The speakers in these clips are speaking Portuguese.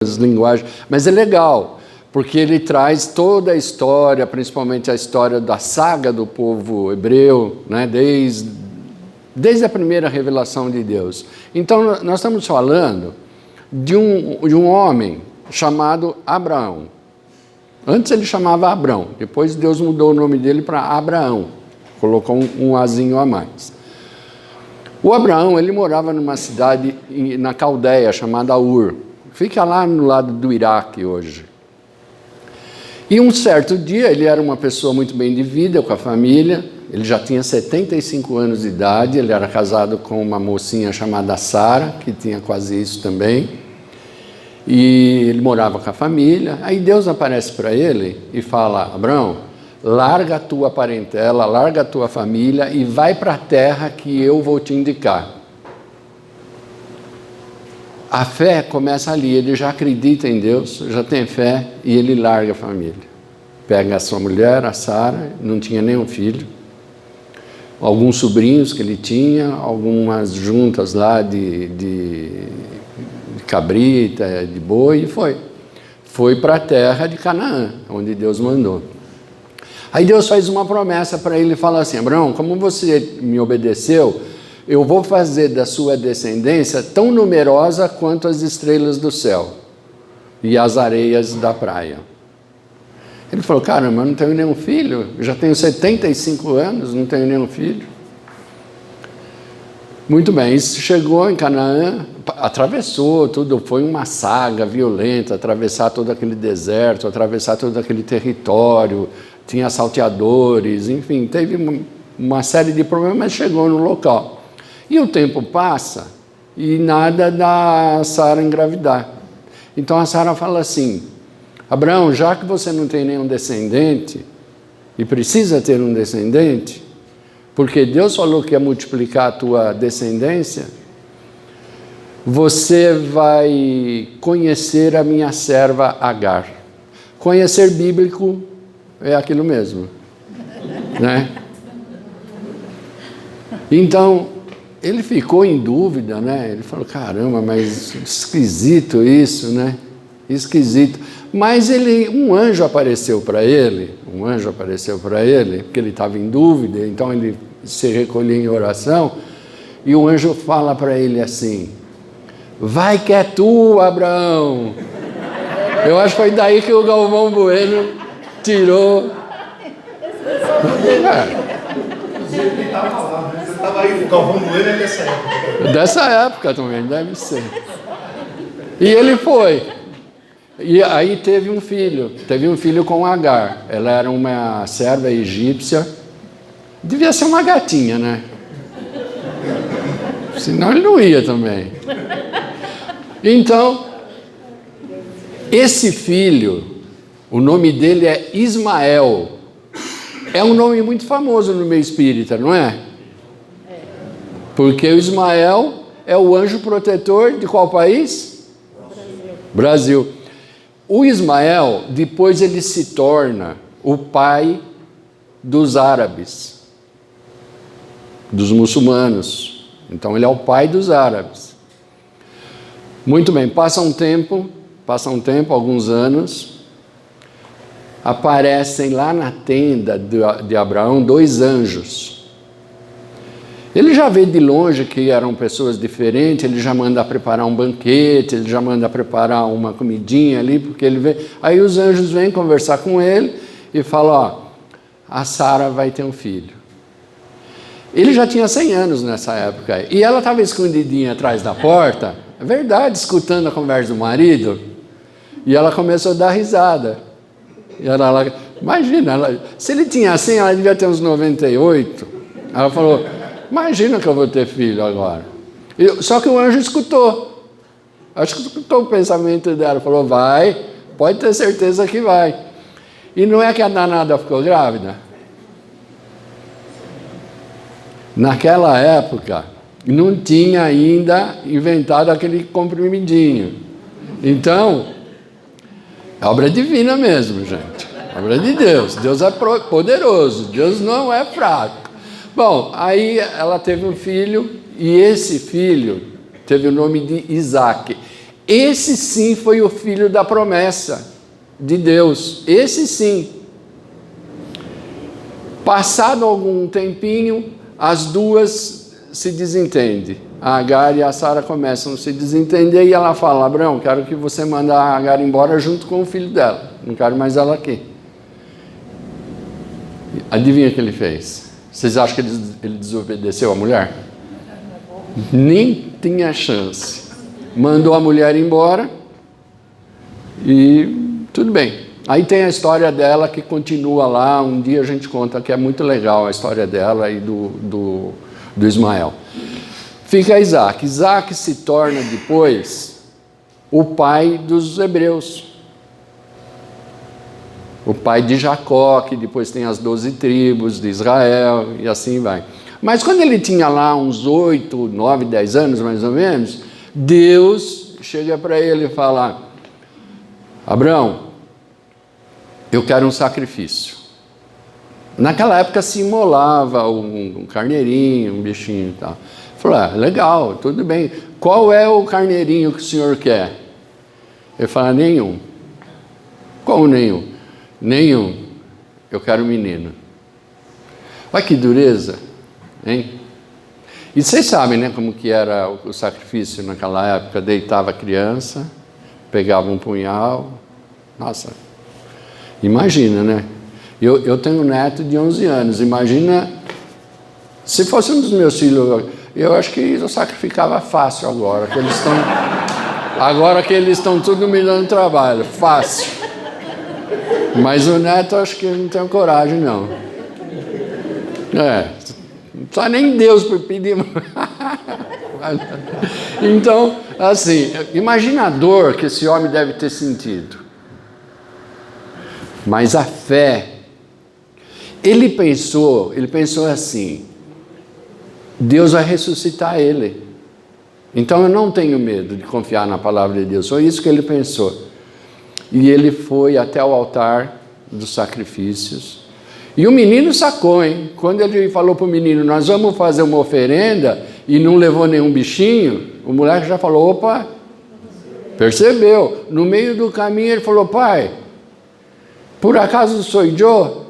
linguagens, mas é legal, porque ele traz toda a história, principalmente a história da saga do povo hebreu, né, desde a primeira revelação de Deus. Então, nós estamos falando de um homem chamado Abraão. Antes ele chamava Abrão, depois Deus mudou o nome dele para Abraão, colocou um azinho a mais. O Abraão, ele morava numa cidade na Caldeia, chamada Ur. Fica lá no lado do Iraque hoje. E um certo dia, ele era uma pessoa muito bem de vida, com a família, ele já tinha 75 anos de idade, ele era casado com uma mocinha chamada Sara, que tinha quase isso também, e ele morava com a família. Aí Deus aparece para ele e fala: Abraão, larga a tua parentela, larga a tua família e vai para a terra que eu vou te indicar. A fé começa ali, ele já acredita em Deus, já tem fé e ele larga a família. Pega a sua mulher, a Sara, não tinha nenhum filho, alguns sobrinhos que ele tinha, algumas juntas lá de cabrita, de boi, e foi para a terra de Canaã, onde Deus mandou. Aí Deus faz uma promessa para ele e fala assim: Abraão, como você me obedeceu, eu vou fazer da sua descendência tão numerosa quanto as estrelas do céu e as areias da praia. Ele falou: caramba, eu não tenho nenhum filho, eu já tenho 75 anos, não tenho nenhum filho. Muito bem, isso chegou em Canaã, atravessou tudo, foi uma saga violenta, atravessar todo aquele deserto, atravessar todo aquele território, tinha salteadores, enfim, teve uma série de problemas, mas chegou no local. E o tempo passa e nada da Sara engravidar. Então a Sara fala assim: Abraão, já que você não tem nenhum descendente e precisa ter um descendente, porque Deus falou que ia multiplicar a tua descendência, você vai conhecer a minha serva Agar. Conhecer bíblico é aquilo mesmo, né? Então, ele ficou em dúvida, né? Ele falou: caramba, mas esquisito isso, né? Esquisito. Mas um anjo apareceu para ele, porque ele estava em dúvida, então ele se recolheu em oração, e o anjo fala para ele assim: vai que é tu, Abraão. Eu acho que foi daí que o Galvão Bueno tirou. Ele estava lá, né? Você estava aí, o Galvão Bueno é dessa época. Dessa época também, deve ser. E ele foi. E aí teve um filho com Agar. Ela era uma serva egípcia. Devia ser uma gatinha, né? Senão ele não ia também. Então, esse filho, o nome dele é Ismael. É um nome muito famoso no meio espírita, não é? Porque o Ismael é o anjo protetor de qual país? Brasil. O Ismael, depois ele se torna o pai dos árabes, dos muçulmanos. Então ele é o pai dos árabes. Muito bem, passa um tempo, alguns anos, aparecem lá na tenda de Abraão 2 anjos. Ele já vê de longe que eram pessoas diferentes, ele já manda preparar um banquete, ele já manda preparar uma comidinha ali, porque ele vê. Aí os anjos vêm conversar com ele e falam: ó, a Sara vai ter um filho. Ele já tinha 100 anos nessa época, e ela estava escondidinha atrás da porta, é verdade, escutando a conversa do marido, e ela começou a dar risada. E ela, imagina, se ele tinha 100, ela devia ter uns 98. Ela falou: imagina que eu vou ter filho agora. Só que o anjo escutou. Acho que escutou o pensamento dela. Falou: vai, pode ter certeza que vai. E não é que a danada ficou grávida? Naquela época, não tinha ainda inventado aquele comprimidinho. Então, é obra divina mesmo, gente. Obra de Deus. Deus é poderoso. Deus não é fraco. Bom, aí ela teve um filho, e esse filho teve o nome de Isaac. Esse sim foi o filho da promessa de Deus. Esse sim. Passado algum tempinho, as duas se desentendem. A Agar e a Sara começam a se desentender e ela fala: Abraão, quero que você mande a Agar embora junto com o filho dela. Não quero mais ela aqui. Adivinha o que ele fez? Vocês acham que ele desobedeceu a mulher? Nem tinha chance. Mandou a mulher embora e tudo bem. Aí tem a história dela que continua lá. Um dia a gente conta, que é muito legal a história dela e do Ismael. Fica Isaac. Isaac se torna depois o pai dos hebreus. O pai de Jacó, que depois tem as 12 tribos de Israel, e assim vai. Mas quando ele tinha lá uns 8, 9, 10 anos, mais ou menos, Deus chega para ele e fala: Abraão, eu quero um sacrifício. Naquela época se imolava um carneirinho, um bichinho e tal. Ele falou: legal, tudo bem. Qual é o carneirinho que o senhor quer? Ele fala: nenhum. Como nenhum? Nenhum. Eu quero um menino. Olha que dureza, hein? E vocês sabem, né, como que era o sacrifício naquela época? Deitava a criança, pegava um punhal. Nossa, imagina, né? Eu tenho um neto de 11 anos. Imagina se fosse um dos meus filhos. Eu acho que eu sacrificava fácil agora, que eles estão tudo me dando trabalho, fácil. Mas o neto, acho que não tem coragem, não. Não precisa nem Deus por pedir. Então, assim, imagina a dor que esse homem deve ter sentido. Mas a fé, ele pensou assim: Deus vai ressuscitar ele. Então eu não tenho medo de confiar na palavra de Deus. Foi isso que ele pensou. E ele foi até o altar dos sacrifícios. E o menino sacou, hein? Quando ele falou para o menino: nós vamos fazer uma oferenda, e não levou nenhum bichinho, o moleque já falou: opa, percebeu. No meio do caminho ele falou: pai, por acaso sou eu?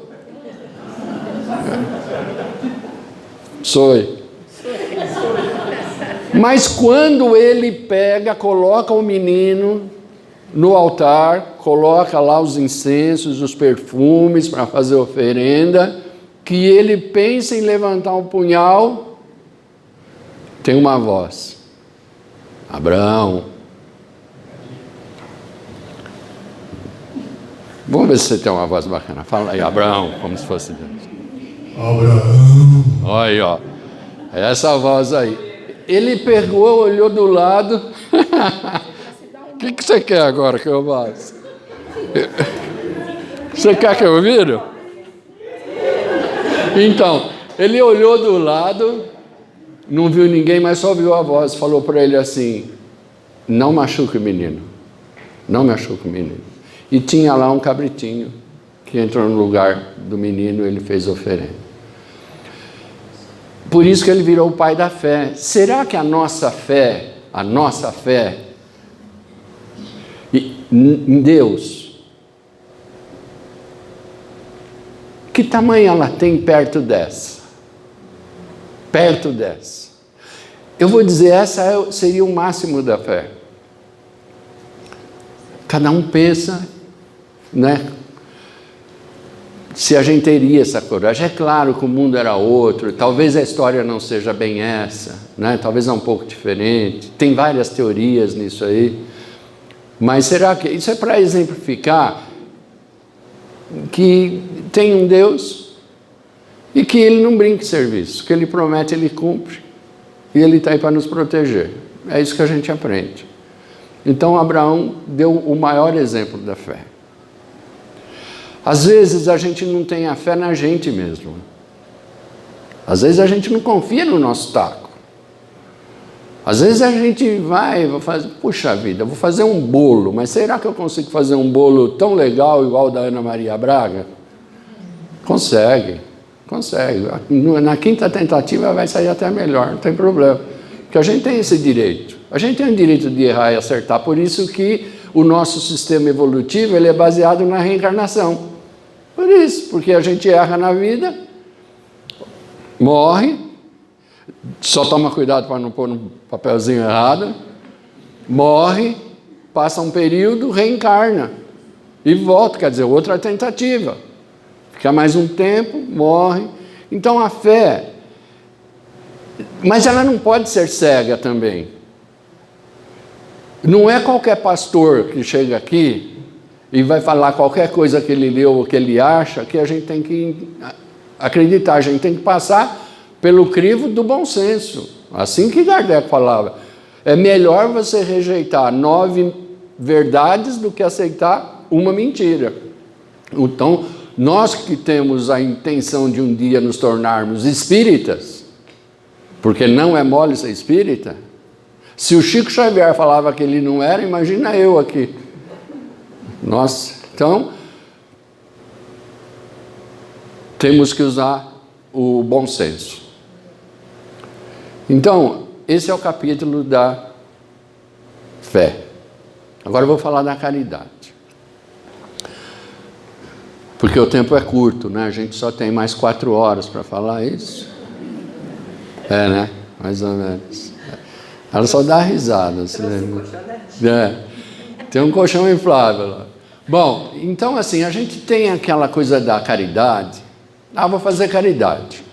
Sou. Mas quando ele pega, coloca o menino no altar, coloca lá os incensos, os perfumes para fazer oferenda, que ele pensa em levantar um punhal, tem uma voz: Abraão. Vamos ver se você tem uma voz bacana. Fala aí, Abraão, como se fosse Deus. Abraão. Olha aí, ó. É essa voz aí. Ele pegou, olhou do lado. O que você quer agora que eu faça? Você quer que eu vire? Então, ele olhou do lado, não viu ninguém, mas só ouviu a voz. Falou para ele assim: não machuque o menino. Não machuque o menino. E tinha lá um cabritinho que entrou no lugar do menino, ele fez oferenda. Por isso que ele virou o pai da fé. Será que a nossa fé em Deus, que tamanho ela tem perto dessa? Perto dessa. Eu vou dizer, essa seria o máximo da fé. Cada um pensa, né? Se a gente teria essa coragem. É claro que o mundo era outro, talvez a história não seja bem essa, né? Talvez é um pouco diferente, tem várias teorias nisso aí, mas será que isso é para exemplificar que tem um Deus e que Ele não brinca em serviço, que Ele promete, Ele cumpre, e Ele está aí para nos proteger. É isso que a gente aprende. Então Abraão deu o maior exemplo da fé. Às vezes a gente não tem a fé na gente mesmo. Às vezes a gente não confia no nosso taco. Às vezes a gente vai fazer, puxa vida, vou fazer um bolo, mas será que eu consigo fazer um bolo tão legal igual o da Ana Maria Braga? Consegue. Na quinta tentativa vai sair até melhor, não tem problema. que a gente tem esse direito. A gente tem o direito de errar e acertar, por isso que o nosso sistema evolutivo ele é baseado na reencarnação. Por isso, porque a gente erra na vida, morre, só toma cuidado para não pôr no papelzinho errado, morre, passa um período, reencarna e volta, quer dizer, outra tentativa. Fica mais um tempo, morre. Então a fé, mas ela não pode ser cega também. Não é qualquer pastor que chega aqui e vai falar qualquer coisa que ele leu ou que ele acha que a gente tem que acreditar, a gente tem que passar pelo crivo do bom senso. Assim que Kardec falava. É melhor você rejeitar 9 verdades do que aceitar uma mentira. Então, nós que temos a intenção de um dia nos tornarmos espíritas, porque não é mole ser espírita, se o Chico Xavier falava que ele não era, imagina eu aqui. Nossa, então, temos que usar o bom senso. Então, esse é o capítulo da fé. Agora eu vou falar da caridade. Porque o tempo é curto, né? A gente só tem mais 4 horas para falar isso. É, né? Mais ou menos. Ela só dá risada. Tem um colchão inflável lá. Bom, então assim, a gente tem aquela coisa da caridade. Vou fazer caridade.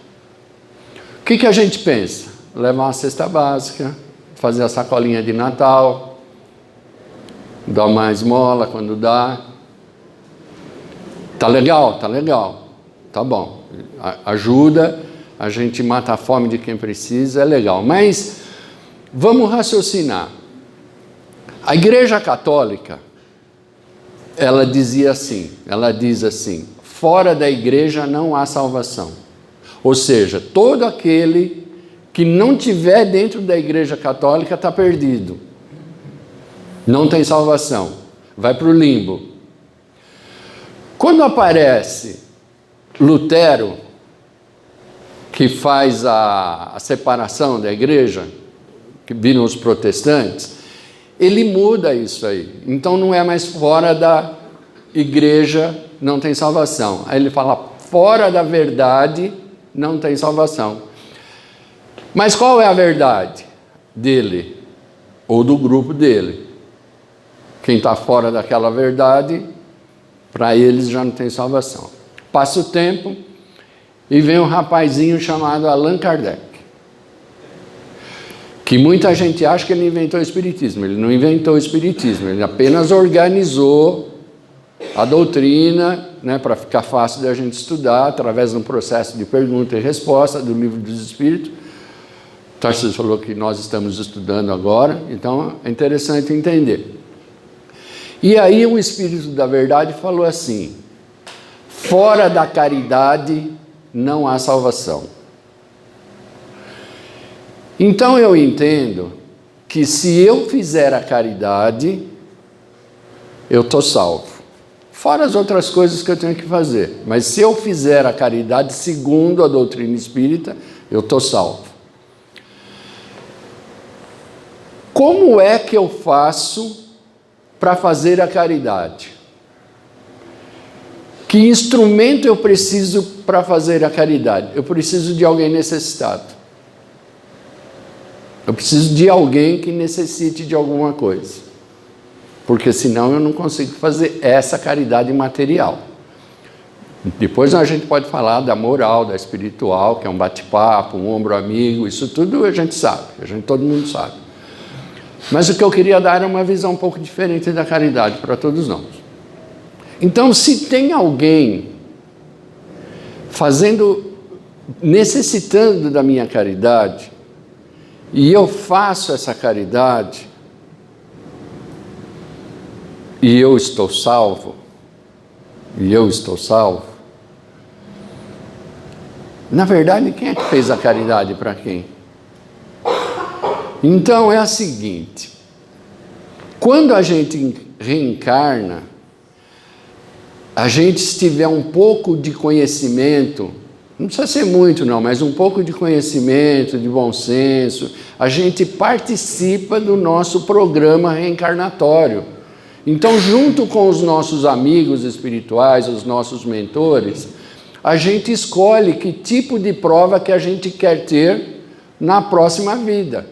O que a gente pensa? Levar uma cesta básica, fazer a sacolinha de Natal, dar uma esmola quando dá. Tá legal, tá bom. Ajuda, a gente mata a fome de quem precisa, é legal. Mas vamos raciocinar. A Igreja Católica, ela diz assim, fora da igreja não há salvação. Ou seja, todo aquele que não estiver dentro da Igreja Católica está perdido. Não tem salvação. Vai para o limbo. Quando aparece Lutero, que faz a separação da igreja, que viram os protestantes, ele muda isso aí. Então não é mais fora da igreja, não tem salvação. Aí ele fala, fora da verdade, não tem salvação. Mas qual é a verdade dele? Ou do grupo dele? Quem está fora daquela verdade, para eles já não tem salvação. Passa o tempo e vem um rapazinho chamado Allan Kardec, que muita gente acha que ele inventou o Espiritismo. Ele não inventou o Espiritismo, ele apenas organizou a doutrina, né, para ficar fácil da gente estudar, através de um processo de pergunta e resposta do Livro dos Espíritos. Tarcísio falou que nós estamos estudando agora, então é interessante entender. E aí o Espírito da Verdade falou assim, fora da caridade não há salvação. Então eu entendo que se eu fizer a caridade, eu estou salvo. Fora as outras coisas que eu tenho que fazer. Mas se eu fizer a caridade segundo a doutrina espírita, eu estou salvo. Como é que eu faço para fazer a caridade? Que instrumento eu preciso para fazer a caridade? Eu preciso de alguém necessitado. Eu preciso de alguém que necessite de alguma coisa. Porque senão eu não consigo fazer essa caridade material. Depois a gente pode falar da moral, da espiritual, que é um bate-papo, um ombro amigo, isso tudo a gente sabe, todo mundo sabe. Mas o que eu queria dar era uma visão um pouco diferente da caridade para todos nós. Então, se tem alguém necessitando da minha caridade, e eu faço essa caridade, e eu estou salvo, na verdade, quem é que fez a caridade para quem? Então é a seguinte, quando a gente reencarna, a gente se tiver um pouco de conhecimento Não precisa ser muito, não, mas um pouco de conhecimento, de bom senso. A gente participa do nosso programa reencarnatório. Então, junto com os nossos amigos espirituais, os nossos mentores, a gente escolhe que tipo de prova que a gente quer ter na próxima vida.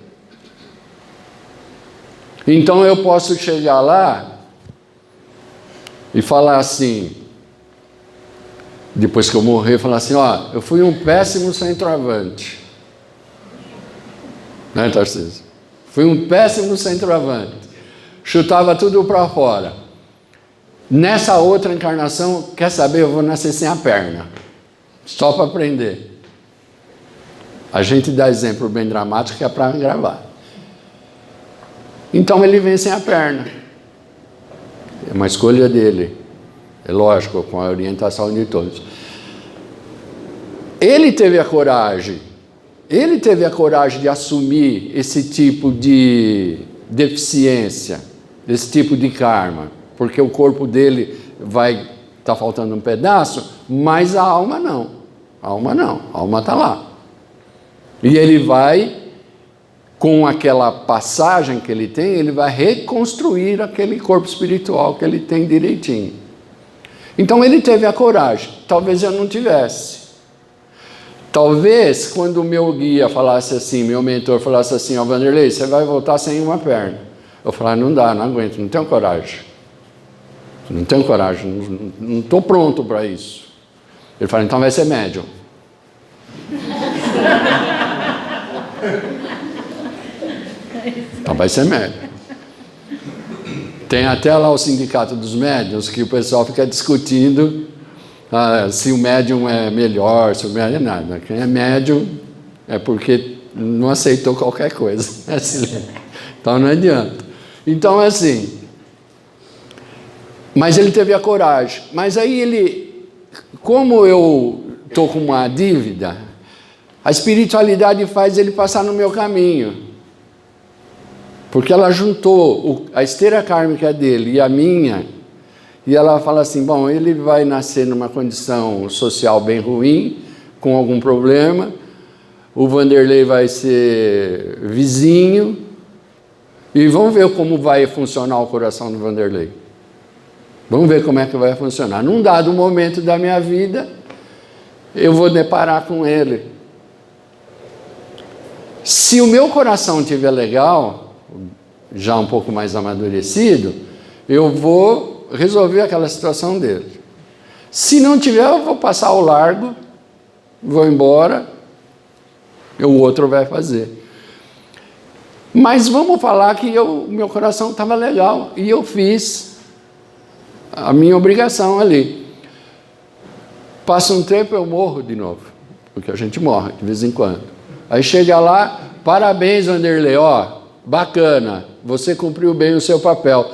Então, eu posso chegar lá e falar assim, depois que eu morrer, falar assim, ó, eu fui um péssimo centroavante. Né, Tarcísio? Fui um péssimo centroavante. Chutava tudo para fora. Nessa outra encarnação, quer saber, eu vou nascer sem a perna. Só para aprender. A gente dá exemplo bem dramático que é para gravar. Então ele vem sem a perna. É uma escolha dele. É lógico, com a orientação de todos. Ele teve a coragem de assumir esse tipo de deficiência, esse tipo de karma, porque o corpo dele vai estar faltando um pedaço, mas a alma não. A alma está lá. E ele vai, com aquela passagem que ele tem, ele vai reconstruir aquele corpo espiritual que ele tem direitinho. Então ele teve a coragem, talvez eu não tivesse. Talvez quando o meu guia falasse assim, meu mentor falasse assim, ó, Vanderlei, você vai voltar sem uma perna. Eu falava, não dá, não aguento, não tenho coragem. Não tenho coragem, não estou pronto para isso. Ele falou, então vai ser médium. Então vai ser médium. Tem até lá o sindicato dos médiuns, que o pessoal fica discutindo se o médium é melhor, se o médium é nada. Quem é médium é porque não aceitou qualquer coisa. Então não adianta. Então é assim. Mas ele teve a coragem. Mas aí ele, como eu estou com uma dívida, a espiritualidade faz ele passar no meu caminho. Porque ela juntou a esteira kármica dele e a minha, e ela fala assim, bom, ele vai nascer numa condição social bem ruim, com algum problema, o Vanderlei vai ser vizinho, e vamos ver como vai funcionar o coração do Vanderlei. Vamos ver como é que vai funcionar. Num dado momento da minha vida, eu vou deparar com ele. Se o meu coração estiver legal, já um pouco mais amadurecido, eu vou resolver aquela situação dele. Se não tiver, eu vou passar ao largo, vou embora, e o outro vai fazer. Mas vamos falar que meu coração estava legal, e eu fiz a minha obrigação ali. Passa um tempo, eu morro de novo, porque a gente morre de vez em quando. Aí chega lá, parabéns, Vanderlei, ó, bacana, você cumpriu bem o seu papel.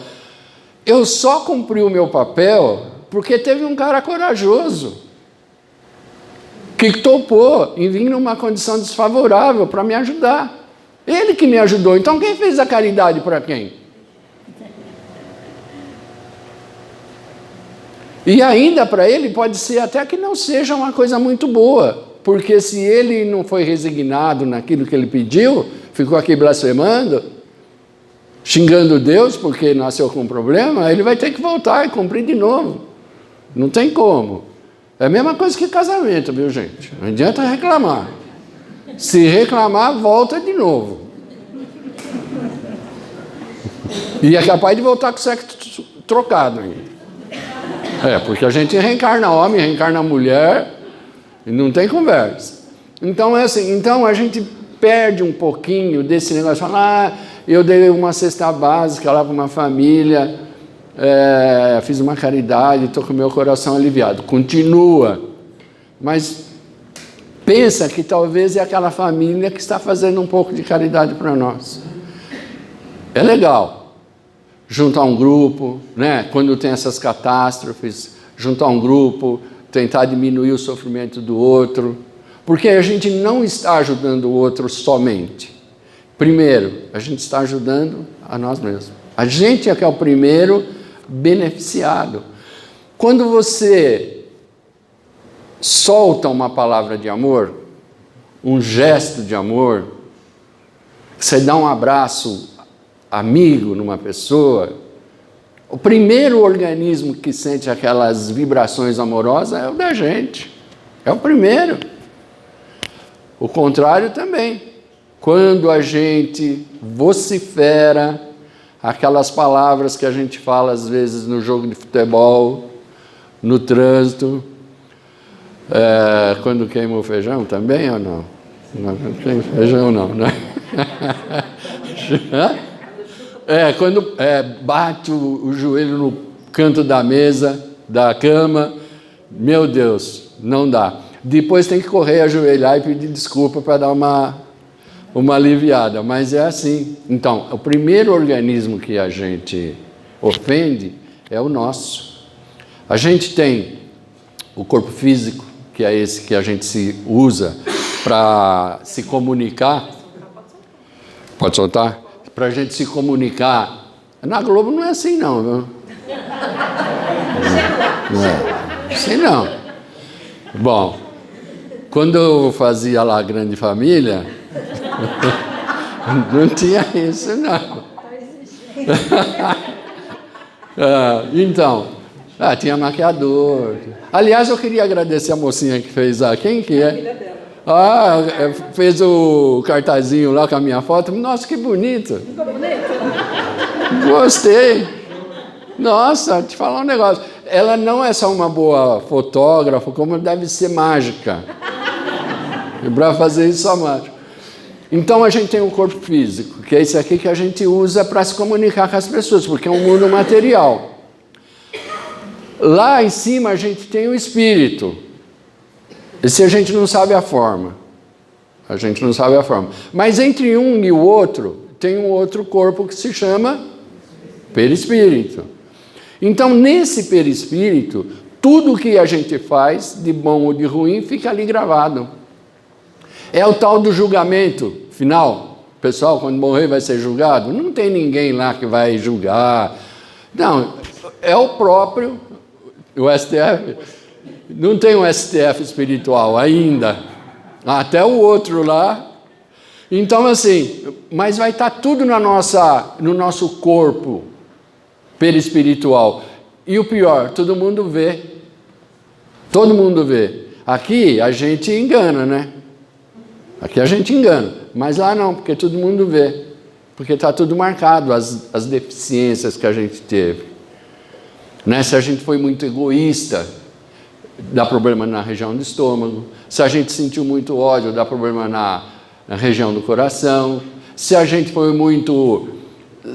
Eu só cumpri o meu papel porque teve um cara corajoso que topou em vir numa condição desfavorável para me ajudar. Ele que me ajudou. Então quem fez a caridade para quem? E ainda para ele pode ser até que não seja uma coisa muito boa, porque se ele não foi resignado naquilo que ele pediu, ficou aqui blasfemando, xingando Deus porque nasceu com um problema, ele vai ter que voltar e cumprir de novo. Não tem como. É a mesma coisa que casamento, viu, gente? Não adianta reclamar. Se reclamar, volta de novo. E é capaz de voltar com o sexo trocado ainda. Porque a gente reencarna homem, reencarna mulher, e não tem conversa. Então é assim, então a gente perde um pouquinho desse negócio, falar, eu dei uma cesta básica lá para uma família, fiz uma caridade, estou com o meu coração aliviado. Continua, mas pensa que talvez é aquela família que está fazendo um pouco de caridade para nós. É legal juntar um grupo, né? Quando tem essas catástrofes, juntar um grupo, tentar diminuir o sofrimento do outro, porque a gente não está ajudando o outro somente. Primeiro, a gente está ajudando a nós mesmos. A gente é que é o primeiro beneficiado. Quando você solta uma palavra de amor, um gesto de amor, você dá um abraço amigo numa pessoa, o primeiro organismo que sente aquelas vibrações amorosas é o da gente. É o primeiro. O contrário também. Quando a gente vocifera aquelas palavras que a gente fala às vezes no jogo de futebol, no trânsito, quando queima o feijão também ou não? Não queima feijão não, né? Quando bate o joelho no canto da mesa, da cama, meu Deus, não dá. Depois tem que correr, ajoelhar e pedir desculpa para dar uma aliviada, mas é assim. Então, o primeiro organismo que a gente ofende é o nosso. A gente tem o corpo físico, que é esse que a gente se usa para se comunicar. Pode soltar? Para a gente se comunicar. Na Globo não é assim não, viu? Não é assim não. Bom, quando eu fazia lá a Grande Família, não tinha isso não. Então, tinha maquiador. Aliás, eu queria agradecer a mocinha que fez quem que é? Fez o cartazinho lá com a minha foto. Nossa, que bonito. Ficou bonito? Gostei. Nossa, te falar um negócio. Ela não é só uma boa fotógrafa, como deve ser mágica. E para fazer isso só mágica. Então a gente tem um corpo físico, que é esse aqui que a gente usa para se comunicar com as pessoas, porque é um mundo material. Lá em cima a gente tem o espírito. Esse a gente não sabe a forma. A gente não sabe a forma. Mas entre um e o outro, tem um outro corpo que se chama perispírito. Então, nesse perispírito, tudo que a gente faz, de bom ou de ruim, fica ali gravado. É o tal do julgamento final. O pessoal, quando morrer, vai ser julgado. Não tem ninguém lá que vai julgar. Não, é o próprio, o STF. Não tem um STF espiritual ainda. Até o outro lá. Então, assim, mas vai estar tudo no nosso corpo perispiritual. E o pior, todo mundo vê. Todo mundo vê. Aqui a gente engana, né? Aqui a gente engana. Mas lá não, porque todo mundo vê. Porque está tudo marcado, as deficiências que a gente teve. Né? Se a gente foi muito egoísta, dá problema na região do estômago. Se a gente sentiu muito ódio, dá problema na região do coração. Se a gente foi muito...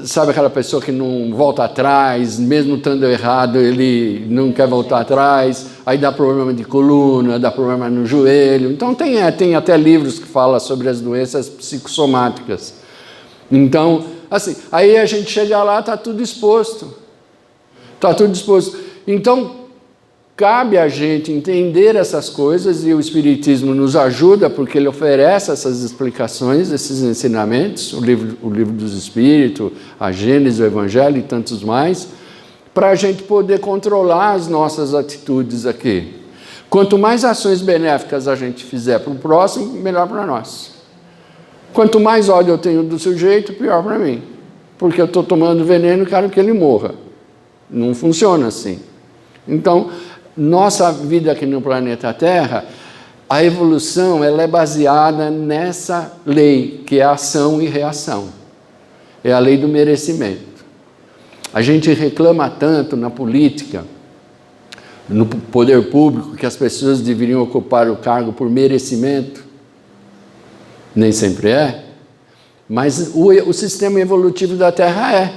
Sabe aquela pessoa que não volta atrás, mesmo estando errado, ele não quer voltar atrás, aí dá problema de coluna, dá problema no joelho. Então tem até livros que falam sobre as doenças psicossomáticas. Então, assim, aí a gente chega lá, está tudo exposto. Está tudo exposto. Então, cabe a gente entender essas coisas e o Espiritismo nos ajuda porque ele oferece essas explicações, esses ensinamentos, o livro dos Espíritos, a Gênesis, o Evangelho e tantos mais, para a gente poder controlar as nossas atitudes aqui. Quanto mais ações benéficas a gente fizer para o próximo, melhor para nós. Quanto mais ódio eu tenho do sujeito, pior para mim. Porque eu estou tomando veneno e quero que ele morra. Não funciona assim. Então, nossa vida aqui no planeta Terra, a evolução ela é baseada nessa lei, que é ação e reação. É a lei do merecimento. A gente reclama tanto na política, no poder público, que as pessoas deveriam ocupar o cargo por merecimento. Nem sempre é. Mas o sistema evolutivo da Terra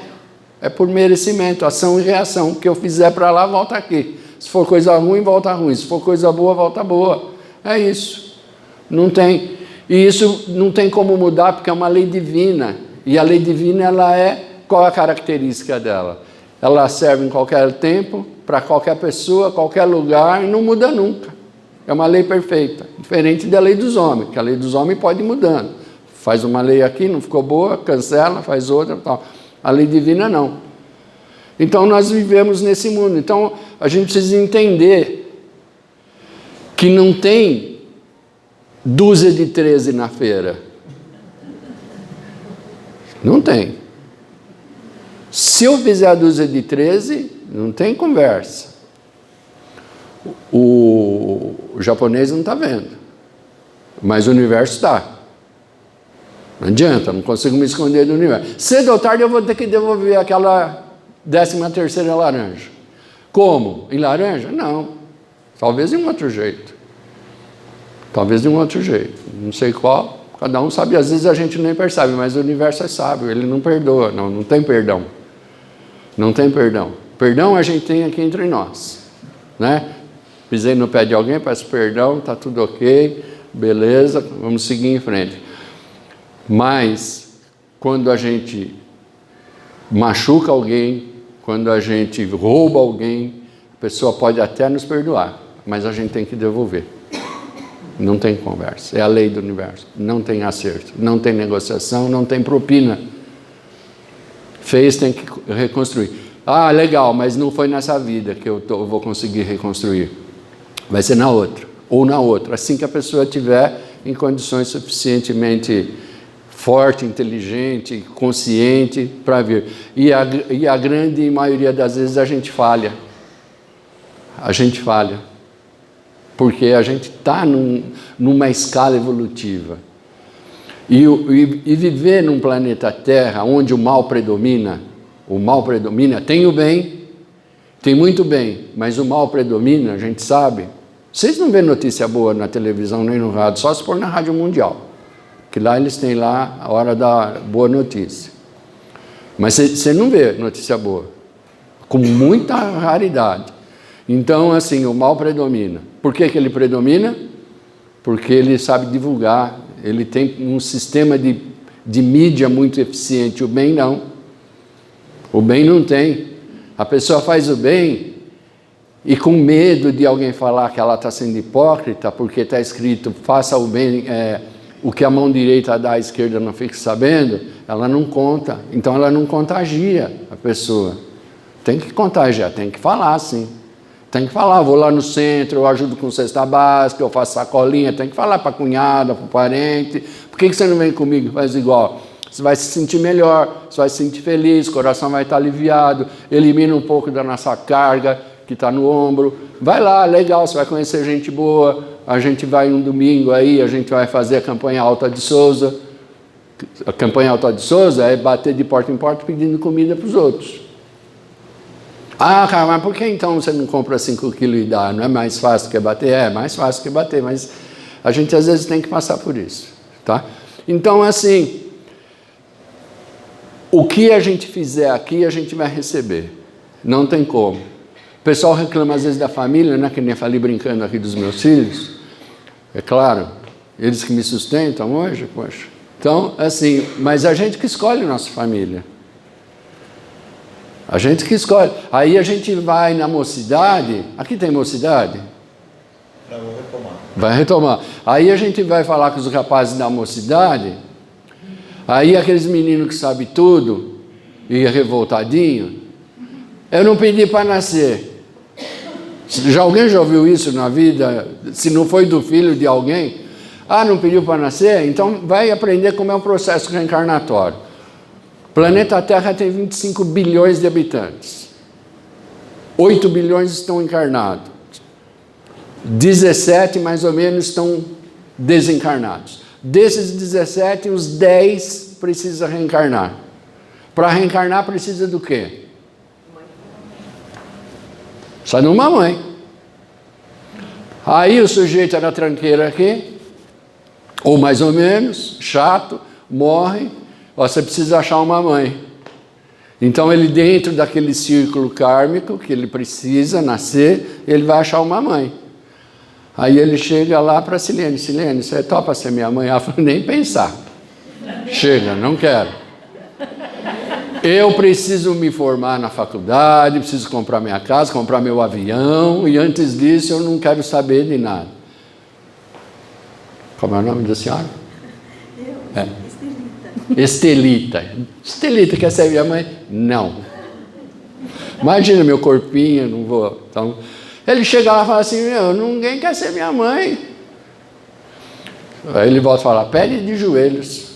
é por merecimento, ação e reação. O que eu fizer para lá, volta aqui. Se for coisa ruim, volta ruim. Se for coisa boa, volta boa. É isso. Não tem. E isso não tem como mudar, porque é uma lei divina. E a lei divina, qual é a característica dela? Ela serve em qualquer tempo, para qualquer pessoa, qualquer lugar, e não muda nunca. É uma lei perfeita. Diferente da lei dos homens, que a lei dos homens pode ir mudando. Faz uma lei aqui, não ficou boa, cancela, faz outra e tal. A lei divina, não. Então, nós vivemos nesse mundo. Então, a gente precisa entender que não tem dúzia de 13 na feira. Não tem. Se eu fizer a dúzia de 13, não tem conversa. O japonês não está vendo, mas o universo está. Não adianta, não consigo me esconder do universo. Cedo ou tarde eu vou ter que devolver aquela 13ª laranja. Como? Em laranja? Não. Talvez de um outro jeito. Talvez de um outro jeito. Não sei qual. Cada um sabe. Às vezes a gente nem percebe, mas o universo é sábio. Ele não perdoa. Não tem perdão. Não tem perdão. Perdão a gente tem aqui entre nós. Né? Pisei no pé de alguém, peço perdão, está tudo ok, beleza, vamos seguir em frente. Mas, quando a gente machuca alguém, quando a gente rouba alguém, a pessoa pode até nos perdoar, mas a gente tem que devolver. Não tem conversa, é a lei do universo. Não tem acerto, não tem negociação, não tem propina. Fez, tem que reconstruir. Ah, legal, mas não foi nessa vida que eu vou conseguir reconstruir. Vai ser na outra, ou na outra, assim que a pessoa estiver em condições suficientemente forte, inteligente, consciente para vir. E a grande maioria das vezes a gente falha. A gente falha. Porque a gente está numa escala evolutiva. E viver num planeta Terra onde o mal predomina, tem o bem, tem muito bem, mas o mal predomina, a gente sabe. Vocês não vêem notícia boa na televisão nem no rádio, só se for na Rádio Mundial, que lá eles têm lá a hora da boa notícia. Mas você não vê notícia boa, com muita raridade. Então, assim, o mal predomina. Por que ele predomina? Porque ele sabe divulgar, ele tem um sistema de mídia muito eficiente. O bem não. O bem não tem. A pessoa faz o bem e com medo de alguém falar que ela está sendo hipócrita, porque está escrito, faça o bem, o que a mão direita dá, a esquerda não fique sabendo, ela não conta. Então ela não contagia a pessoa. Tem que contagiar, tem que falar sim. Tem que falar, vou lá no centro, eu ajudo com cesta básica, eu faço sacolinha, tem que falar para a cunhada, para o parente. Por que você não vem comigo e faz igual? Você vai se sentir melhor, você vai se sentir feliz, o coração vai estar aliviado, elimina um pouco da nossa carga que está no ombro. Vai lá, legal, você vai conhecer gente boa, a gente vai um domingo aí, a gente vai fazer a campanha Alta de Souza. A campanha Alta de Souza é bater de porta em porta pedindo comida para os outros. Ah, cara, mas por que então você não compra 5 quilos e dá? Não é mais fácil que bater? É mais fácil que bater, mas a gente às vezes tem que passar por isso, tá? Então, assim, o que a gente fizer aqui, a gente vai receber. Não tem como. O pessoal reclama às vezes da família, né? Que nem eu falei brincando aqui dos meus filhos. É claro, eles que me sustentam hoje, poxa. Então, assim, mas a gente que escolhe a nossa família. A gente que escolhe. Aí a gente vai na mocidade. Aqui tem mocidade? Vai retomar. Vai retomar. Aí a gente vai falar com os rapazes da mocidade. Aí aqueles meninos que sabem tudo e revoltadinho. Eu não pedi para nascer. Alguém já ouviu isso na vida? Se não foi do filho de alguém? Ah, não pediu para nascer? Então vai aprender como é um processo reencarnatório. O planeta Terra tem 25 bilhões de habitantes. 8 bilhões estão encarnados. 17, mais ou menos, estão desencarnados. Desses 17, os 10 precisam reencarnar. Para reencarnar, precisa do quê? Só de uma mãe. Aí o sujeito era tranqueiro aqui, ou mais ou menos, chato, morre. Você precisa achar uma mãe. Então ele, dentro daquele círculo kármico que ele precisa nascer, ele vai achar uma mãe. Aí ele chega lá para Silene. Silene, você topa ser minha mãe? Ela fala, nem pensar. Chega, não quero. Eu preciso me formar na faculdade, preciso comprar minha casa, comprar meu avião, e antes disso eu não quero saber de nada. Como é o nome da senhora? Estelita. Estelita, quer ser minha mãe? Não. Imagina meu corpinho, não vou. Então, Ele chega lá e fala assim, ninguém quer ser minha mãe. Aí ele volta e fala, pede de joelhos.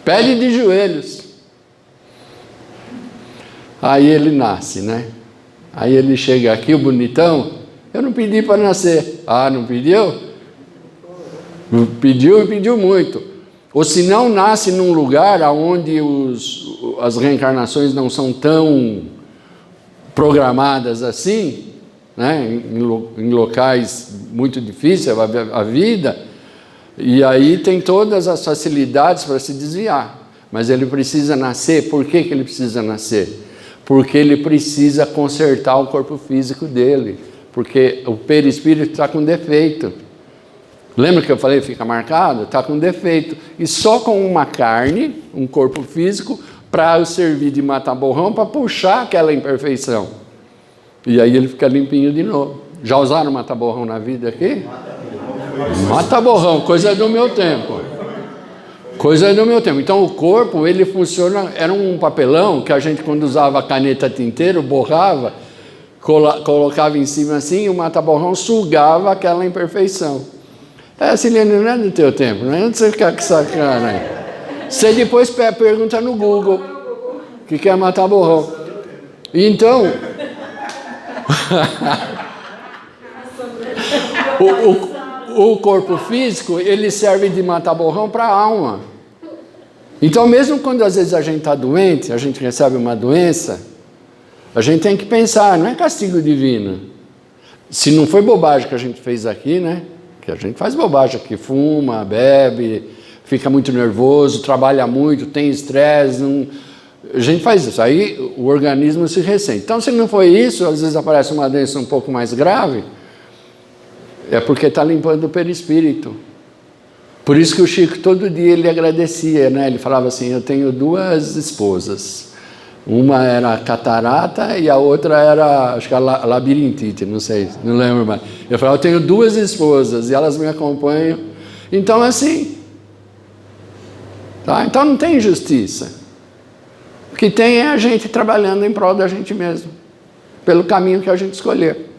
Pede de joelhos. Aí ele nasce, né? Aí ele chega aqui, o bonitão, eu não pedi para nascer. Ah, não pediu? Pediu e pediu muito. Ou se não nasce num lugar onde as reencarnações não são tão programadas assim, né? Em locais muito difíceis, a vida, e aí tem todas as facilidades para se desviar. Mas ele precisa nascer. Por que ele precisa nascer? Porque ele precisa consertar o corpo físico dele, porque o perispírito está com defeito. Lembra que eu falei, fica marcado? Está com defeito. E só com uma carne, um corpo físico, para servir de mata-borrão, para puxar aquela imperfeição. E aí ele fica limpinho de novo. Já usaram mata-borrão na vida aqui? Mata-borrão, coisa do meu tempo. Coisa do meu tempo. Então o corpo, ele funciona, era um papelão que a gente, quando usava a caneta tinteiro, borrava, colocava em cima assim, e o mata-borrão sugava aquela imperfeição. Silene, não é do teu tempo, não é de você ficar com essa cara aí. Você depois pergunta no Google o que é mata-borrão. Então, o corpo físico, ele serve de mata-borrão para a alma. Então, mesmo quando às vezes a gente está doente, a gente recebe uma doença, a gente tem que pensar, não é castigo divino. Se não foi bobagem que a gente fez aqui, né? Que a gente faz bobagem aqui, fuma, bebe, fica muito nervoso, trabalha muito, tem estresse, a gente faz isso, aí o organismo se ressente. Então, se não foi isso, às vezes aparece uma doença um pouco mais grave, é porque está limpando o perispírito. Por isso que o Chico, todo dia, ele agradecia, né? Ele falava assim, eu tenho 2 esposas. Uma era catarata e a outra era, acho que a labirintite, não sei, não lembro mais. Eu falava, eu tenho 2 esposas e elas me acompanham. Então, assim, tá? Então não tem injustiça. O que tem é a gente trabalhando em prol da gente mesmo, pelo caminho que a gente escolher.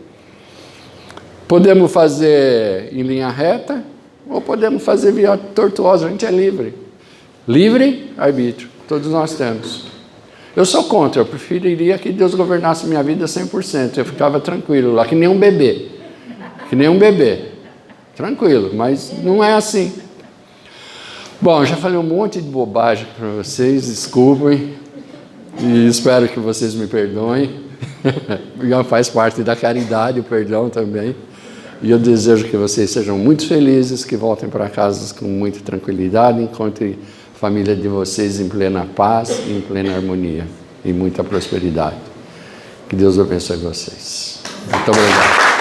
Podemos fazer em linha reta ou podemos fazer via tortuosa, a gente é livre. Livre arbítrio, todos nós temos. Eu sou contra, eu preferiria que Deus governasse minha vida 100%, eu ficava tranquilo lá, que nem um bebê. Que nem um bebê. Tranquilo, mas não é assim. Bom, já falei um monte de bobagem para vocês, desculpem, e espero que vocês me perdoem. Faz parte da caridade, o perdão também. E eu desejo que vocês sejam muito felizes, que voltem para casa com muita tranquilidade, encontrem a família de vocês em plena paz, em plena harmonia e muita prosperidade. Que Deus abençoe vocês. Muito obrigado.